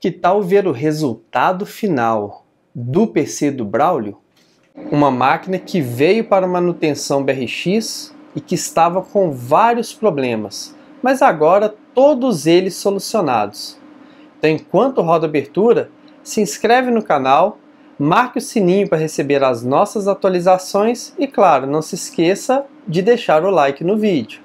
Que tal ver o resultado final do PC do Braulio? Uma máquina que veio para manutenção BRX e que estava com vários problemas, mas agora todos eles solucionados. Então, enquanto roda a abertura, se inscreve no canal, marque o sininho para receber as nossas atualizações e, claro, não se esqueça de deixar o like no vídeo.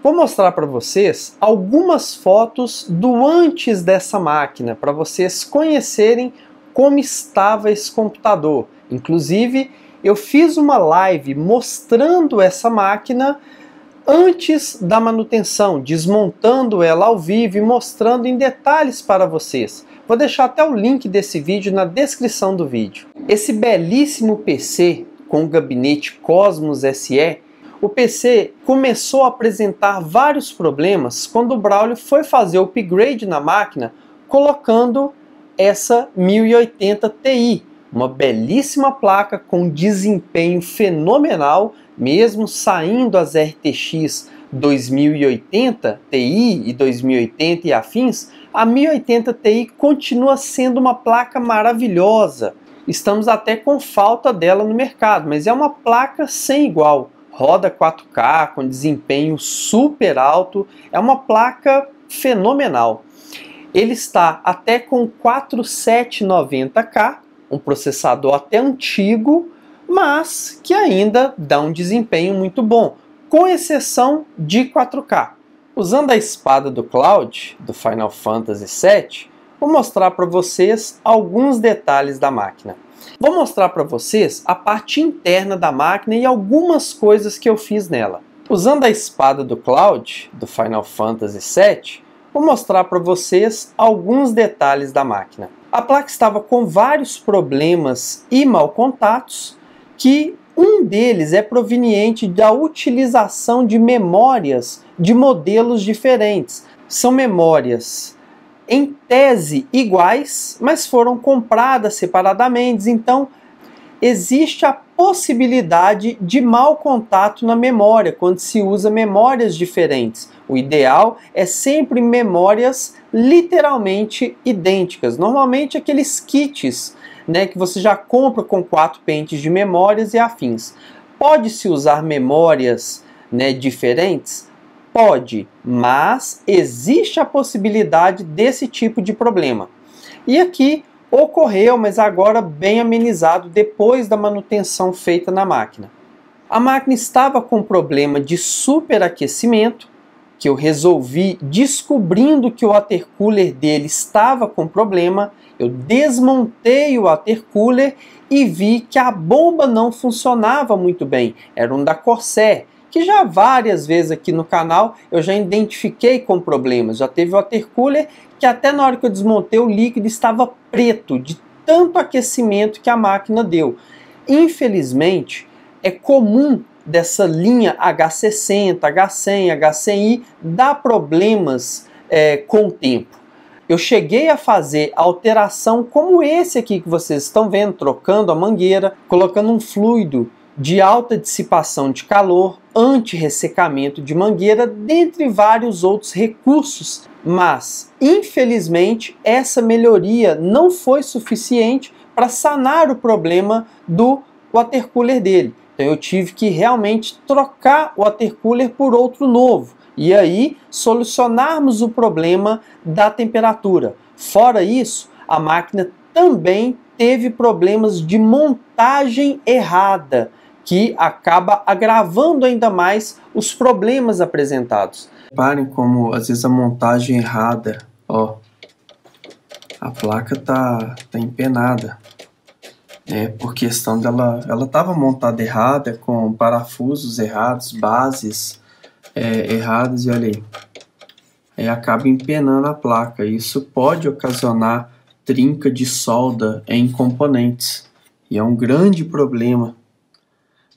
Vou mostrar para vocês algumas fotos do antes dessa máquina, para vocês conhecerem como estava esse computador. Inclusive, eu fiz uma live mostrando essa máquina antes da manutenção, desmontando ela ao vivo e mostrando em detalhes para vocês. Vou deixar até o link desse vídeo na descrição do vídeo. Esse belíssimo PC com o gabinete Cosmos SE, o PC começou a apresentar vários problemas quando o Braulio foi fazer o upgrade na máquina, colocando essa 1080 Ti, uma belíssima placa com desempenho fenomenal, mesmo saindo as RTX 2080 Ti e 2080 e afins, a 1080 Ti continua sendo uma placa maravilhosa. Estamos até com falta dela no mercado, mas é uma placa sem igual. Roda 4K com desempenho super alto, é uma placa fenomenal. Ele está até com 4790K, um processador até antigo, mas que ainda dá um desempenho muito bom, com exceção de 4K. Usando a espada do Cloud, do Final Fantasy VII, vou mostrar para vocês alguns detalhes da máquina. Vou mostrar para vocês a parte interna da máquina e algumas coisas que eu fiz nela. Usando a espada do Cloud, do Final Fantasy VII, vou mostrar para vocês alguns detalhes da máquina. A placa estava com vários problemas e mal contatos, que um deles é proveniente da utilização de memórias de modelos diferentes. São memórias em tese iguais, mas foram compradas separadamente, então existe a possibilidade de mau contato na memória quando se usa memórias diferentes. O ideal é sempre memórias literalmente idênticas, normalmente aqueles kits, né, que você já compra com 4 pentes de memórias e afins. Pode-se usar memórias, né, diferentes? Pode, mas existe a possibilidade desse tipo de problema. E aqui ocorreu, mas agora bem amenizado depois da manutenção feita na máquina. A máquina estava com problema de superaquecimento, que eu resolvi descobrindo que o water cooler dele estava com problema. Eu desmontei o water cooler e vi que a bomba não funcionava muito bem. Era um da Corsair, que já várias vezes aqui no canal eu já identifiquei com problemas. Já teve water cooler que até na hora que eu desmontei o líquido estava preto, de tanto aquecimento que a máquina deu. Infelizmente, é comum dessa linha H60, H100, H100i dar problemas com o tempo. Eu cheguei a fazer alteração como esse aqui que vocês estão vendo, trocando a mangueira, colocando um fluido de alta dissipação de calor, anti-ressecamento de mangueira, dentre vários outros recursos. Mas, infelizmente, essa melhoria não foi suficiente para sanar o problema do water cooler dele. Então eu tive que realmente trocar o water cooler por outro novo. E aí solucionarmos o problema da temperatura. Fora isso, a máquina também teve problemas de montagem errada, que acaba agravando ainda mais os problemas apresentados. Reparem como às vezes a montagem errada, ó, a placa tá empenada. Por questão dela, ela estava montada errada, com parafusos errados, bases erradas, e olha aí, acaba empenando a placa. Isso pode ocasionar trinca de solda em componentes, e é um grande problema.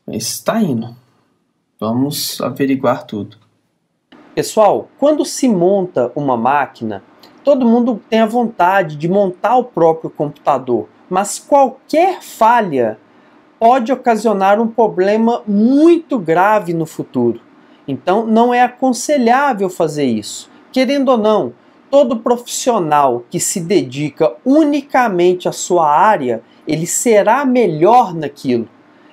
Mas está indo. Vamos averiguar tudo. Pessoal, quando se monta uma máquina, todo mundo tem a vontade de montar o próprio computador, mas qualquer falha pode ocasionar um problema muito grave no futuro. Então, não é aconselhável fazer isso. Querendo ou não, todo profissional que se dedica unicamente à sua área, ele será melhor naquilo.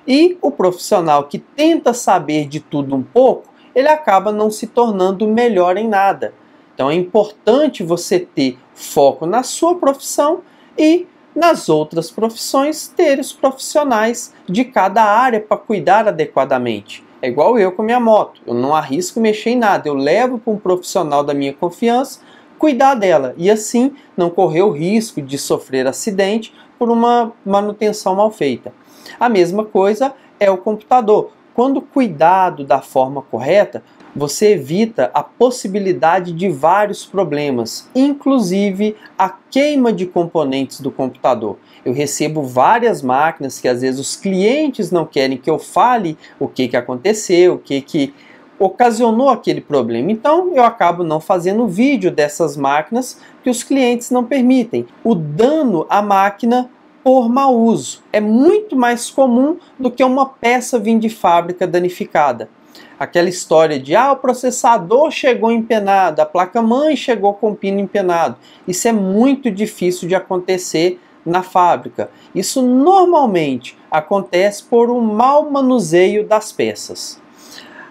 E o profissional que tenta saber de tudo um pouco, ele acaba não se tornando melhor em nada. Então é importante você ter foco na sua profissão e nas outras profissões ter os profissionais de cada área para cuidar adequadamente. É igual eu com minha moto, eu não arrisco mexer em nada, eu levo para um profissional da minha confiança cuidar dela e assim não correr o risco de sofrer acidente por uma manutenção mal feita. A mesma coisa é o computador. Quando cuidado da forma correta, você evita a possibilidade de vários problemas, inclusive a queima de componentes do computador. Eu recebo várias máquinas que às vezes os clientes não querem que eu fale o que aconteceu, o que ocasionou aquele problema. Então eu acabo não fazendo vídeo dessas máquinas que os clientes não permitem. O dano à máquina por mau uso é muito mais comum do que uma peça vir de fábrica danificada. Aquela história de o processador chegou empenado, a placa-mãe chegou com o pino empenado. Isso é muito difícil de acontecer na fábrica. Isso normalmente acontece por um mau manuseio das peças.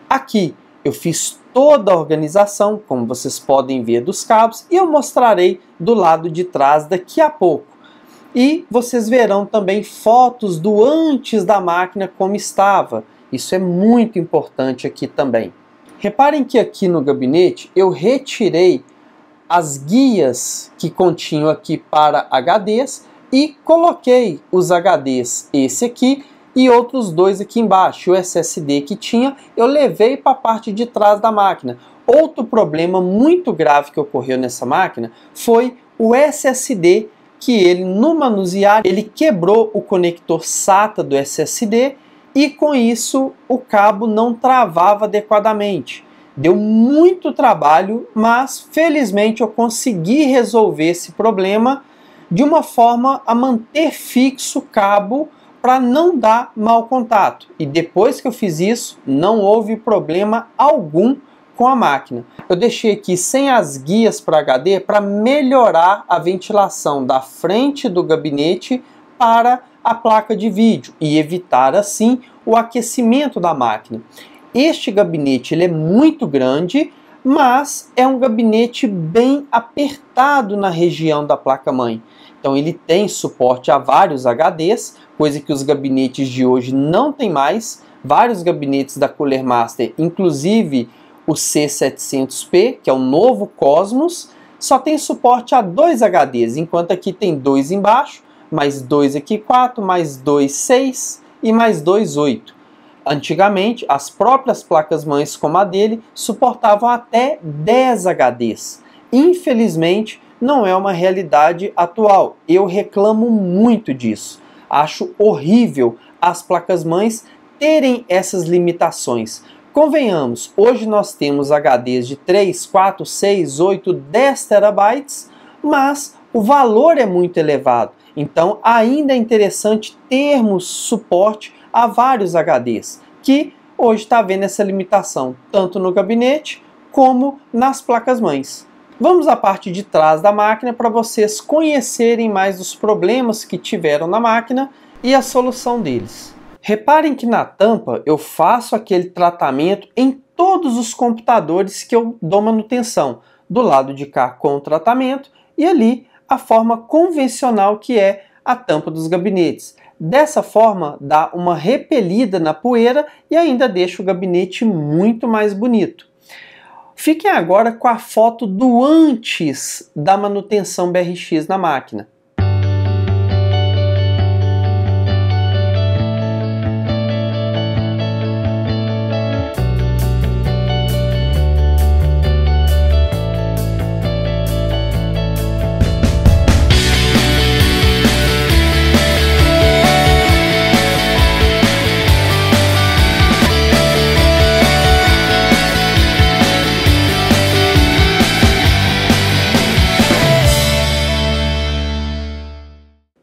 Aqui eu fiz toda a organização, como vocês podem ver, dos cabos, e eu mostrarei do lado de trás daqui a pouco. E vocês verão também fotos do antes da máquina como estava. Isso é muito importante aqui também. Reparem que aqui no gabinete eu retirei as guias que continham aqui para HDs e coloquei os HDs, esse aqui e outros dois aqui embaixo, o SSD que tinha, eu levei para a parte de trás da máquina. Outro problema muito grave que ocorreu nessa máquina foi o SSD, que ele no manusear, ele quebrou o conector SATA do SSD e com isso o cabo não travava adequadamente. Deu muito trabalho, mas felizmente eu consegui resolver esse problema de uma forma a manter fixo o cabo para não dar mau contato. E depois que eu fiz isso, não houve problema algum com a máquina. Eu deixei aqui sem as guias para HD para melhorar a ventilação da frente do gabinete para a placa de vídeo e evitar assim o aquecimento da máquina. Este gabinete ele é muito grande, mas é um gabinete bem apertado na região da placa-mãe. Então ele tem suporte a vários HDs, coisa que os gabinetes de hoje não tem mais. Vários gabinetes da Cooler Master, inclusive o C700P, que é o novo Cosmos, só tem suporte a 2 HDs, enquanto aqui tem 2 embaixo, mais 2 aqui 4, mais 2 6 e mais 2 8. Antigamente, as próprias placas-mães como a dele suportavam até 10 HDs. Infelizmente, não é uma realidade atual. Eu reclamo muito disso. Acho horrível as placas-mães terem essas limitações. Convenhamos, hoje nós temos HDs de 3, 4, 6, 8, 10 terabytes, mas o valor é muito elevado. Então ainda é interessante termos suporte a vários HDs, que hoje está havendo essa limitação, tanto no gabinete como nas placas-mães. Vamos à parte de trás da máquina para vocês conhecerem mais dos problemas que tiveram na máquina e a solução deles. Reparem que na tampa eu faço aquele tratamento em todos os computadores que eu dou manutenção. Do lado de cá com o tratamento e ali a forma convencional que é a tampa dos gabinetes. Dessa forma dá uma repelida na poeira e ainda deixa o gabinete muito mais bonito. Fiquem agora com a foto do antes da manutenção BRX na máquina.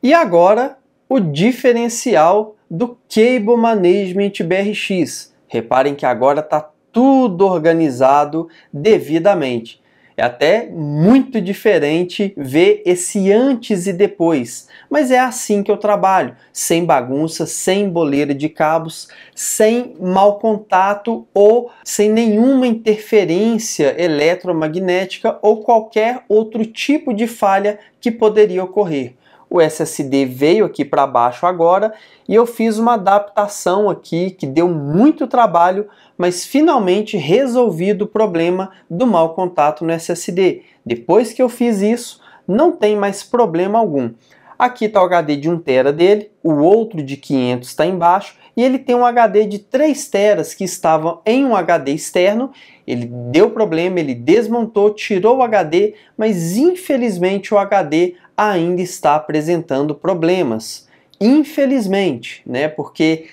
E agora, o diferencial do Cable Management BRX. Reparem que agora está tudo organizado devidamente. É até muito diferente ver esse antes e depois, mas é assim que eu trabalho, sem bagunça, sem boleira de cabos, sem mau contato ou sem nenhuma interferência eletromagnética ou qualquer outro tipo de falha que poderia ocorrer. O SSD veio aqui para baixo agora e eu fiz uma adaptação aqui que deu muito trabalho, mas finalmente resolvido o problema do mau contato no SSD. Depois que eu fiz isso, não tem mais problema algum. Aqui está o HD de 1 TB dele, o outro de 500 está embaixo e ele tem um HD de 3 TB que estava em um HD externo. Ele deu problema, ele desmontou, tirou o HD, mas infelizmente o HD ainda está apresentando problemas. Infelizmente, né? Porque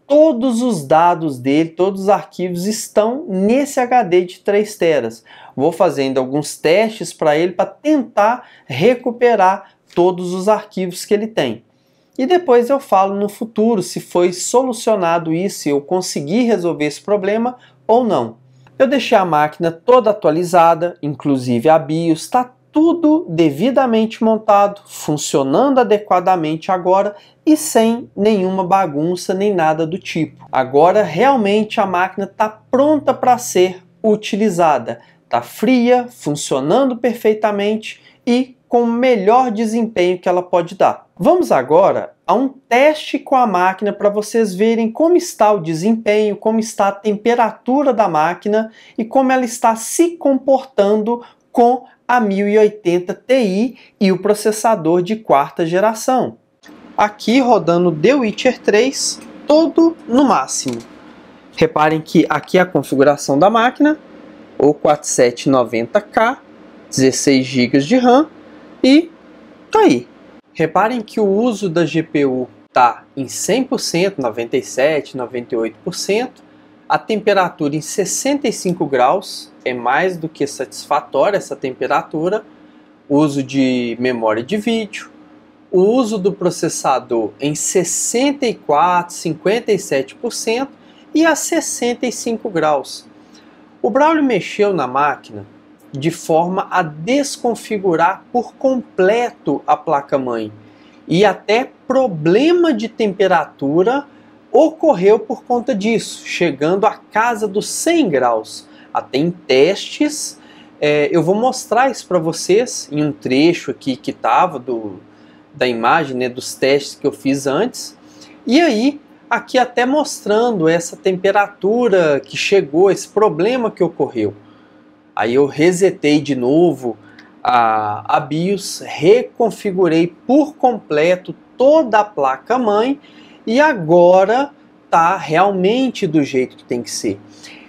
todos os dados dele, todos os arquivos estão nesse HD de 3 teras. Vou fazendo alguns testes para ele para tentar recuperar todos os arquivos que ele tem. E depois eu falo no futuro se foi solucionado isso, se eu consegui resolver esse problema ou não. Eu deixei a máquina toda atualizada, inclusive a BIOS, está tudo devidamente montado, funcionando adequadamente agora e sem nenhuma bagunça nem nada do tipo. Agora realmente a máquina está pronta para ser utilizada. Está fria, funcionando perfeitamente e com o melhor desempenho que ela pode dar. Vamos agora a um teste com a máquina para vocês verem como está o desempenho, como está a temperatura da máquina e como ela está se comportando com a 1080 Ti e o processador de 4ª geração. Aqui rodando The Witcher 3, todo no máximo. Reparem que aqui é a configuração da máquina, o 4790K, 16 GB de RAM e tá aí. Reparem que o uso da GPU está em 100%, 97%, 98%, a temperatura em 65 graus, é mais do que satisfatória essa temperatura, uso de memória de vídeo, o uso do processador em 64%, 57% e a 65 graus. O Braulio mexeu na máquina de forma a desconfigurar por completo a placa-mãe e até problema de temperatura ocorreu por conta disso, chegando à casa dos 100 graus. Até em testes, eu vou mostrar isso para vocês em um trecho aqui que estava da imagem, né, dos testes que eu fiz antes. E aí, aqui até mostrando essa temperatura que chegou, esse problema que ocorreu. Aí eu resetei de novo a BIOS, reconfigurei por completo toda a placa-mãe e agora tá realmente do jeito que tem que ser.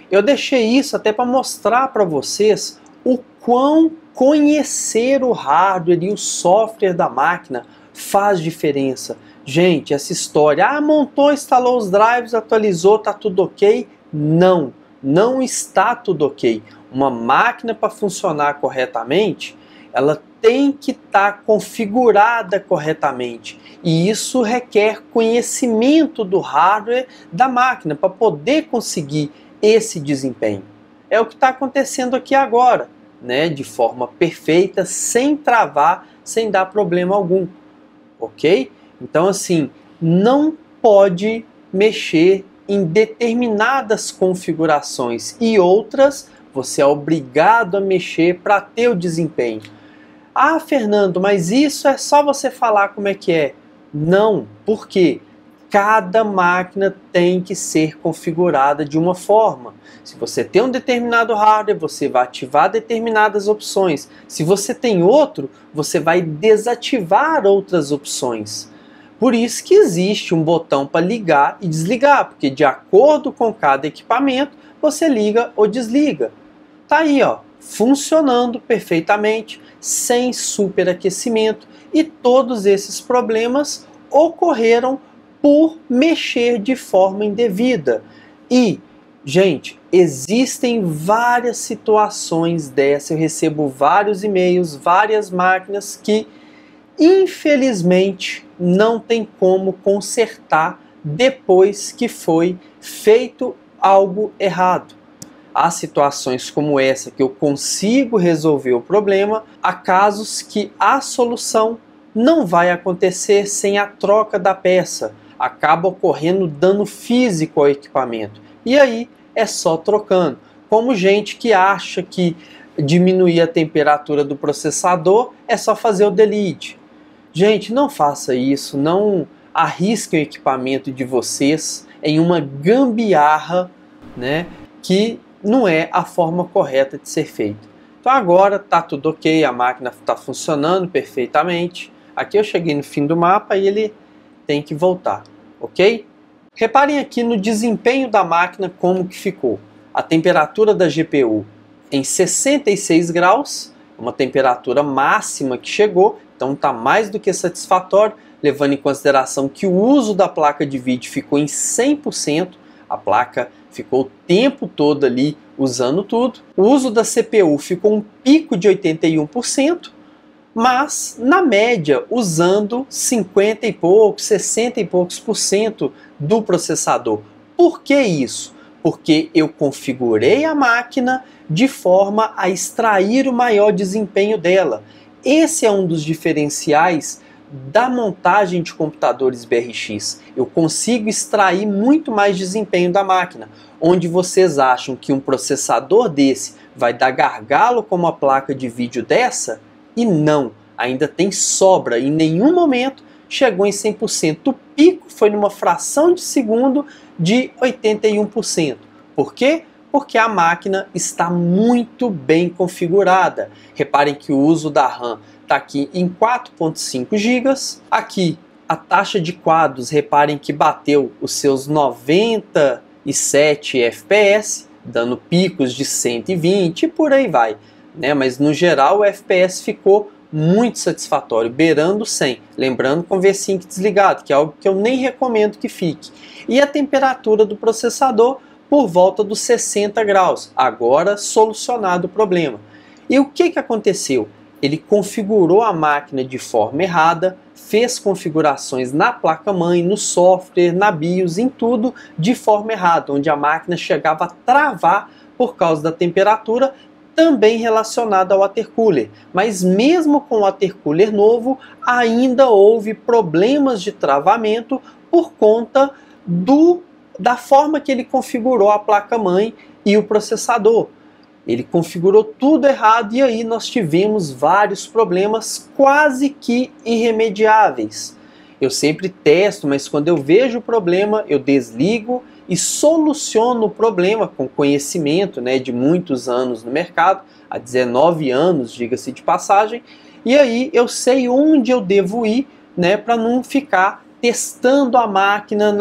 Eu deixei isso até para mostrar para vocês o quão conhecer o hardware e o software da máquina faz diferença. Gente, essa história, montou, instalou os drives, atualizou, tá tudo ok? Não, não está tudo ok. Uma máquina para funcionar corretamente, ela tem que estar configurada corretamente. E isso requer conhecimento do hardware da máquina para poder conseguir esse desempenho. É o que está acontecendo aqui agora, né? De forma perfeita, sem travar, sem dar problema algum. Ok? Então, assim, não pode mexer em determinadas configurações e outras você é obrigado a mexer para ter o desempenho. Ah, Fernando, mas isso é só você falar como é que é. Não, porque cada máquina tem que ser configurada de uma forma. Se você tem um determinado hardware, você vai ativar determinadas opções. Se você tem outro, você vai desativar outras opções. Por isso que existe um botão para ligar e desligar, porque de acordo com cada equipamento, você liga ou desliga. Tá aí, ó, funcionando perfeitamente, sem superaquecimento, e todos esses problemas ocorreram por mexer de forma indevida. E, gente, existem várias situações dessas, eu recebo vários e-mails, várias máquinas que infelizmente não tem como consertar depois que foi feito algo errado. Há situações como essa que eu consigo resolver o problema, há casos que a solução não vai acontecer sem a troca da peça, acaba ocorrendo dano físico ao equipamento, e aí é só trocando, como gente que acha que diminuir a temperatura do processador é só fazer o delete. Gente, não faça isso, não arrisquem o equipamento de vocês em uma gambiarra, né, que não é a forma correta de ser feito. Então agora está tudo ok, a máquina está funcionando perfeitamente. Aqui eu cheguei no fim do mapa e ele tem que voltar, ok? Reparem aqui no desempenho da máquina como que ficou. A temperatura da GPU em 66 graus, uma temperatura máxima que chegou, então está mais do que satisfatório, levando em consideração que o uso da placa de vídeo ficou em 100%, a placa ficou o tempo todo ali usando tudo. O uso da CPU ficou um pico de 81%, mas na média usando 50 e poucos, 60 e poucos % do processador. Por que isso? Porque eu configurei a máquina de forma a extrair o maior desempenho dela. Esse é um dos diferenciais da montagem de computadores BRX. Eu consigo extrair muito mais desempenho da máquina, onde vocês acham que um processador desse vai dar gargalo com uma placa de vídeo dessa, e não, ainda tem sobra, em nenhum momento chegou em 100%. O pico foi numa fração de segundo de 81%. Por quê? Porque a máquina está muito bem configurada. Reparem que o uso da RAM está aqui em 4.5 GB. Aqui a taxa de quadros, reparem que bateu os seus 97 FPS, dando picos de 120 e por aí vai, né? Mas no geral o FPS ficou muito satisfatório, beirando 100. Lembrando com o V5 desligado, que é algo que eu nem recomendo que fique. E a temperatura do processador por volta dos 60 graus, agora solucionado o problema. E o que aconteceu? Ele configurou a máquina de forma errada, fez configurações na placa-mãe, no software, na BIOS, em tudo de forma errada, onde a máquina chegava a travar por causa da temperatura, também relacionada ao watercooler. Mas mesmo com o watercooler novo, ainda houve problemas de travamento por conta da forma que ele configurou a placa-mãe e o processador. Ele configurou tudo errado e aí nós tivemos vários problemas quase que irremediáveis. Eu sempre testo, mas quando eu vejo o problema, eu desligo e soluciono o problema com conhecimento, né, de muitos anos no mercado, há 19 anos, diga-se de passagem, e aí eu sei onde eu devo ir, né, para não ficar testando a máquina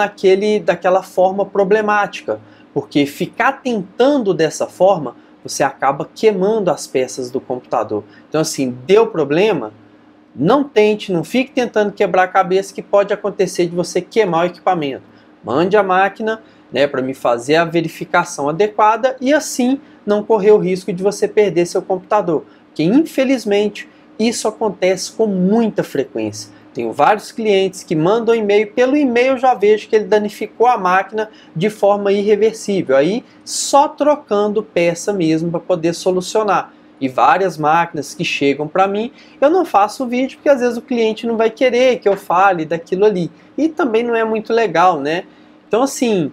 daquela forma problemática, porque ficar tentando dessa forma, você acaba queimando as peças do computador. Então assim, deu problema, não tente, não fique tentando quebrar a cabeça, que pode acontecer de você queimar o equipamento. Mande a máquina, né, para me fazer a verificação adequada e assim não correr o risco de você perder seu computador, porque infelizmente isso acontece com muita frequência. Tenho vários clientes que mandam e-mail, pelo e-mail eu já vejo que ele danificou a máquina de forma irreversível, aí só trocando peça mesmo para poder solucionar. E várias máquinas que chegam para mim, eu não faço vídeo porque às vezes o cliente não vai querer que eu fale daquilo ali, e também não é muito legal, né? Então assim,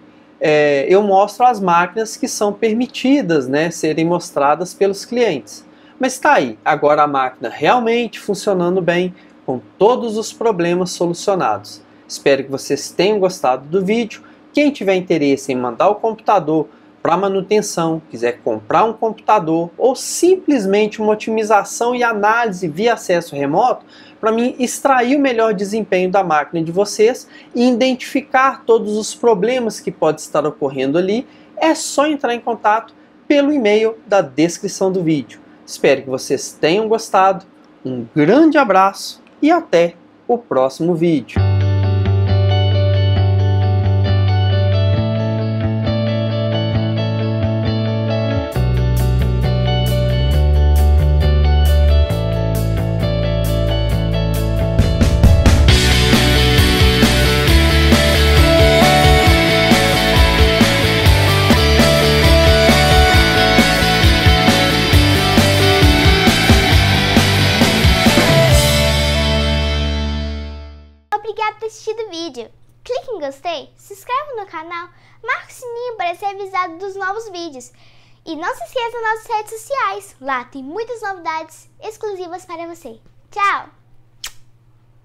eu mostro as máquinas que são permitidas, né, serem mostradas pelos clientes. Mas está aí, agora a máquina realmente funcionando bem, com todos os problemas solucionados. Espero que vocês tenham gostado do vídeo. Quem tiver interesse em mandar o computador para manutenção, quiser comprar um computador ou simplesmente uma otimização e análise via acesso remoto, para mim extrair o melhor desempenho da máquina de vocês e identificar todos os problemas que podem estar ocorrendo ali, é só entrar em contato pelo e-mail da descrição do vídeo. Espero que vocês tenham gostado. Um grande abraço e até o próximo vídeo. obrigado por ter assistido o vídeo. Clique em gostei, se inscreva no canal, marque o sininho para ser avisado dos novos vídeos. E não se esqueça das nossas redes sociais, lá tem muitas novidades exclusivas para você. Tchau!